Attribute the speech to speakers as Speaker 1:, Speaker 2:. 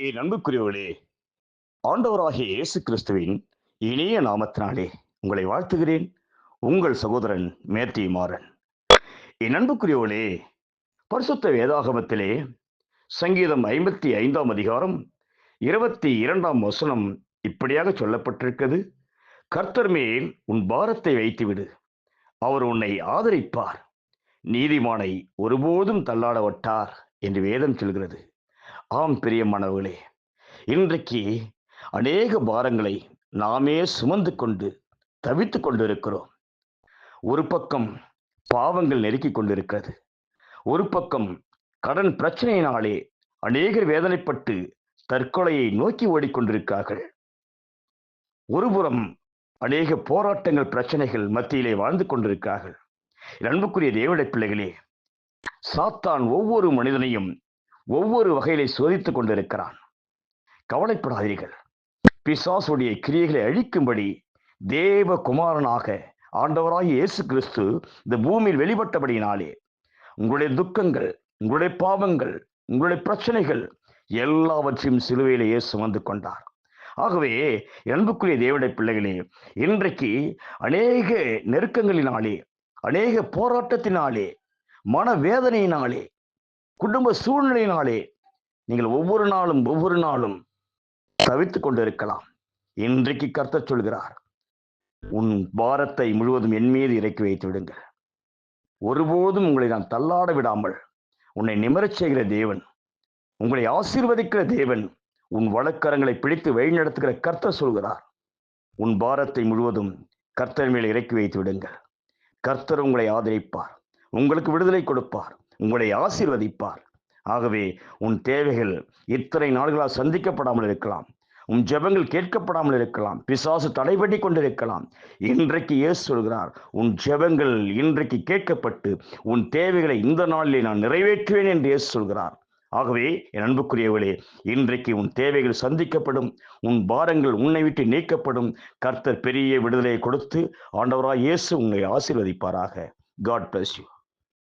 Speaker 1: என் அன்புக்குரியவர்களே, ஆண்டவராகிய இயேசு கிறிஸ்துவின் இனிய நாமத்தினாலே உங்களை வாழ்த்துகிறேன். உங்கள் சகோதரன் மேத்யூ மாறன். என் அன்புக்குரியவர்களே, பரிசுத்த வேதாகமத்திலே சங்கீதம் 55ஆம் அதிகாரம் 22ஆம் வசனம் இப்படியாக சொல்லப்பட்டிருக்கிறது. கர்த்தர் மேல் உன் பாரத்தை வைத்துவிடு, அவர் உன்னை ஆதரிப்பார், நீதிமானை ஒருபோதும் தள்ளாட விட்டார் என்று வேதம் சொல்கிறது. ஆம் பிரியமானவர்களே, இன்றைக்கு அநேக பாரங்களை நாமே சுமந்து கொண்டு தவித்துக் கொண்டிருக்கிறோம். ஒரு பக்கம் பாவங்கள் நெருக்கிக் கொண்டிருக்கிறது. ஒரு பக்கம் கடன் பிரச்சனையினாலே அநேகர் வேதனைப்பட்டு தற்கொலையை நோக்கி ஓடிக்கொண்டிருக்கிறார்கள். ஒருபுறம் அநேக போராட்டங்கள் பிரச்சனைகள் மத்தியிலே வாழ்ந்து கொண்டிருக்கிறார்கள். அன்புக்குரிய தேவனுடைய பிள்ளைகளே, சாத்தான் ஒவ்வொரு மனிதனையும் ஒவ்வொரு வகையிலே சோதித்துக் கொண்டிருக்கிறான். கவலைப்படாதீர்கள். பிசாசுடைய கிரியைகளை அழிக்கும்படி தேவ குமாரனாக ஆண்டவராகிய இயேசு கிறிஸ்து இந்த பூமியில் வெளிப்பட்டபடியினாலே உங்களுடைய துக்கங்கள், உங்களுடைய பாவங்கள், உங்களுடைய பிரச்சனைகள் எல்லாவற்றையும் சிலுவையிலேயே சுமந்து கொண்டார். ஆகவே அன்புக்குரிய தேவனுடைய பிள்ளைகளே, இன்றைக்கு அநேக நெருக்கங்களினாலே, அநேக போராட்டத்தினாலே, மனவேதனையினாலே, குடும்ப சூழ்நிலையினாலே நீங்கள் ஒவ்வொரு நாளும் தவித்துக் கொண்டிருக்கலாம். இன்றைக்கு கர்த்தர் சொல்கிறார், உன் பாரத்தை முழுவதும் என் மீது இறக்கி வைத்து விடுங்கள். ஒருபோதும் உங்களை நான் தள்ளாட விடாமல் உன்னை நிமிரச் செய்கிற தேவன், உங்களை ஆசீர்வதிக்கிற தேவன், உன் வழக்கரங்களை பிடித்து வழிநடத்துகிற கர்த்தர் சொல்கிறார், உன் பாரத்தை முழுவதும் கர்த்தர் மேல் இறக்கி வைத்து விடுங்கள். கர்த்தர் உங்களை ஆதரிப்பார், உங்களுக்கு விடுதலை கொடுப்பார், உங்களை ஆசீர்வதிப்பார். ஆகவே உன் தேவைகள் இத்தனை நாடுகளால் சந்திக்கப்படாமல் இருக்கலாம், உன் ஜெபங்கள் கேட்கப்படாமல் இருக்கலாம், பிசாசு தடைபட்டி கொண்டிருக்கலாம். இன்றைக்கு இயேசு சொல்கிறார், உன் ஜெபங்கள் இன்றைக்கு கேட்கப்பட்டு உன் தேவைகளை இந்த நாளிலே நான் நிறைவேற்றுவேன் என்று இயேசு சொல்கிறார். ஆகவே என் அன்புக்குரியவர்களே, இன்றைக்கு உன் தேவைகள் சந்திக்கப்படும், உன் பாரங்கள் உன்னை விட்டு நீக்கப்படும். கர்த்தர் பெரிய விடுதலையை கொடுத்து ஆண்டவராய் இயேசு உங்களை ஆசீர்வதிப்பாராக. God bless you.